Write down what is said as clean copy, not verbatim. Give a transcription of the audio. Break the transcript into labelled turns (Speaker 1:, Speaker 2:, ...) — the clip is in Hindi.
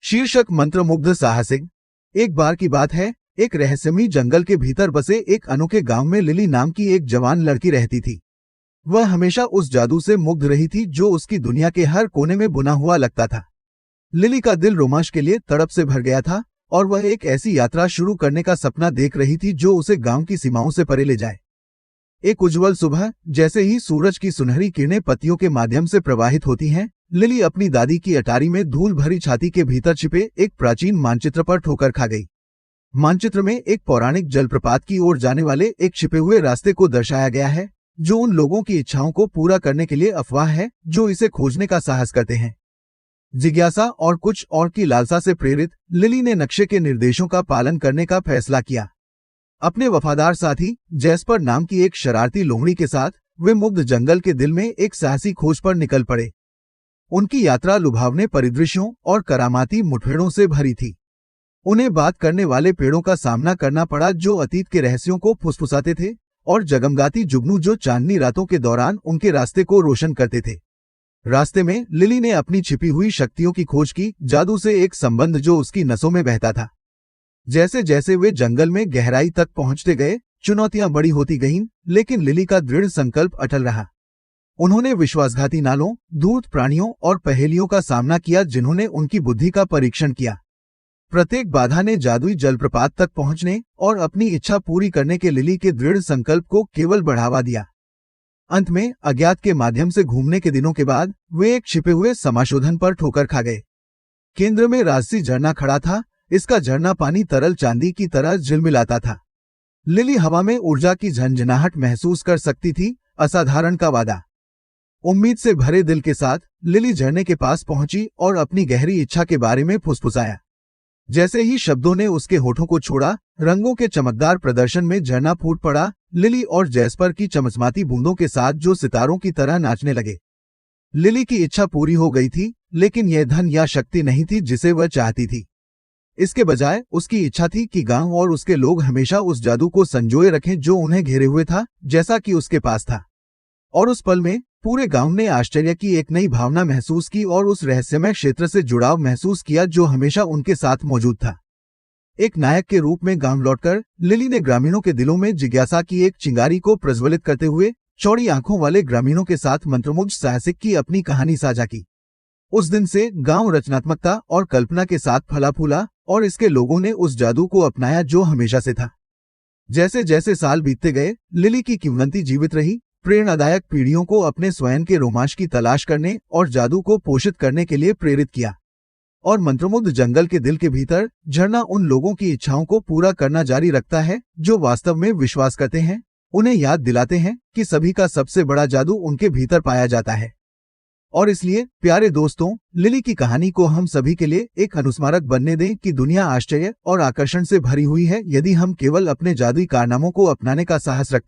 Speaker 1: शीर्षक मंत्रमुग्ध साहसिक। एक बार की बात है, एक रहस्यमयी जंगल के भीतर बसे एक अनोखे गांव में लिली नाम की एक जवान लड़की रहती थी। वह हमेशा उस जादू से मुग्ध रही थी जो उसकी दुनिया के हर कोने में बुना हुआ लगता था। लिली का दिल रोमांच के लिए तड़प से भर गया था और वह एक ऐसी यात्रा शुरू करने का सपना देख रही थी जो उसे गांव की सीमाओं से परे ले जाए। एक उज्जवल सुबह, जैसे ही सूरज की सुनहरी किरणें पत्तियों के माध्यम से प्रवाहित होती हैं, लिली अपनी दादी की अटारी में धूल भरी छाती के भीतर छिपे एक प्राचीन मानचित्र पर ठोकर खा गई। मानचित्र में एक पौराणिक जलप्रपात की ओर जाने वाले एक छिपे हुए रास्ते को दर्शाया गया है, जो उन लोगों की इच्छाओं को पूरा करने के लिए अफवाह है जो इसे खोजने का साहस करते हैं। जिज्ञासा और कुछ और की लालसा से प्रेरित लिली ने नक्शे के निर्देशों का पालन करने का फैसला किया। अपने वफादार साथी जैस्पर नाम की एक शरारती लोमड़ी के साथ वे मुग्ध जंगल के दिल में एक साहसी खोज पर निकल पड़े। उनकी यात्रा लुभावने परिदृश्यों और करामाती मुठभेड़ों से भरी थी। उन्हें बात करने वाले पेड़ों का सामना करना पड़ा जो अतीत के रहस्यों को फुसफुसाते थे, और जगमगाती जुगनू जो चांदनी रातों के दौरान उनके रास्ते को रोशन करते थे। रास्ते में लिली ने अपनी छिपी हुई शक्तियों की खोज की, जादू से एक संबंध जो उसकी नसों में बहता था। जैसे जैसे वे जंगल में गहराई तक पहुंचते गए, चुनौतियां बड़ी होती गईं, लेकिन लिली का दृढ़ संकल्प अटल रहा। उन्होंने विश्वासघाती नालों, धूर्त प्राणियों और पहेलियों का सामना किया जिन्होंने उनकी बुद्धि का परीक्षण किया। प्रत्येक बाधा ने जादुई जलप्रपात तक पहुंचने और अपनी इच्छा पूरी करने के लिली के दृढ़ संकल्प को केवल बढ़ावा दिया। अंत में अज्ञात के माध्यम से घूमने के दिनों के बाद वे एक छिपे हुए समाशोधन पर ठोकर खा गए। केंद्र में राजसी झरना खड़ा था। इसका झरना पानी तरल चांदी की तरह झिलमिलाता था। लिली हवा में ऊर्जा की झंझनाहट महसूस कर सकती थी, असाधारण का वादा। उम्मीद से भरे दिल के साथ लिली झरने के पास पहुंची और अपनी गहरी इच्छा के बारे में फुसफुसाया। जैसे ही शब्दों ने उसके होठों को छोड़ा, रंगों के चमकदार प्रदर्शन में झरना फूट पड़ा, लिली और जैस्पर की चमचमाती बूंदों के साथ जो सितारों की तरह नाचने लगे। लिली की इच्छा पूरी हो गई थी, लेकिन यह धन या शक्ति नहीं थी जिसे वह चाहती थी। इसके बजाय उसकी इच्छा थी कि गांव और उसके लोग हमेशा उस जादू को संजोए रखें जो उन्हें घेरे हुए था, जैसा कि उसके पास था। और उस पल में पूरे गांव ने आश्चर्य की एक नई भावना महसूस की और उस रहस्यमय क्षेत्र से जुड़ाव महसूस किया जो हमेशा उनके साथ मौजूद था। एक नायक के रूप में गांव लौटकर लिली ने ग्रामीणों के दिलों में जिज्ञासा की एक चिंगारी को प्रज्वलित करते हुए चौड़ी आंखों वाले ग्रामीणों के साथ मंत्रमुग्ध साहसिक की अपनी कहानी साझा की। उस दिन से गांव रचनात्मकता और कल्पना के साथ फला फूला और इसके लोगों ने उस जादू को अपनाया जो हमेशा से था। जैसे जैसे साल बीतते गए, लिली की किंवदंती जीवित रही, प्रेरणादायक पीढ़ियों को अपने स्वयं के रोमांच की तलाश करने और जादू को पोषित करने के लिए प्रेरित किया। और मंत्रमुग्ध जंगल के दिल के भीतर झरना उन लोगों की इच्छाओं को पूरा करना जारी रखता है जो वास्तव में विश्वास करते हैं, उन्हें याद दिलाते हैं कि सभी का सबसे बड़ा जादू उनके भीतर पाया जाता है। और इसलिए प्यारे दोस्तों, लिली की कहानी को हम सभी के लिए एक अनुस्मारक बनने दें कि दुनिया आश्चर्य और आकर्षण से भरी हुई है यदि हम केवल अपने जादुई कारनामों को अपनाने का साहस रखते हैं।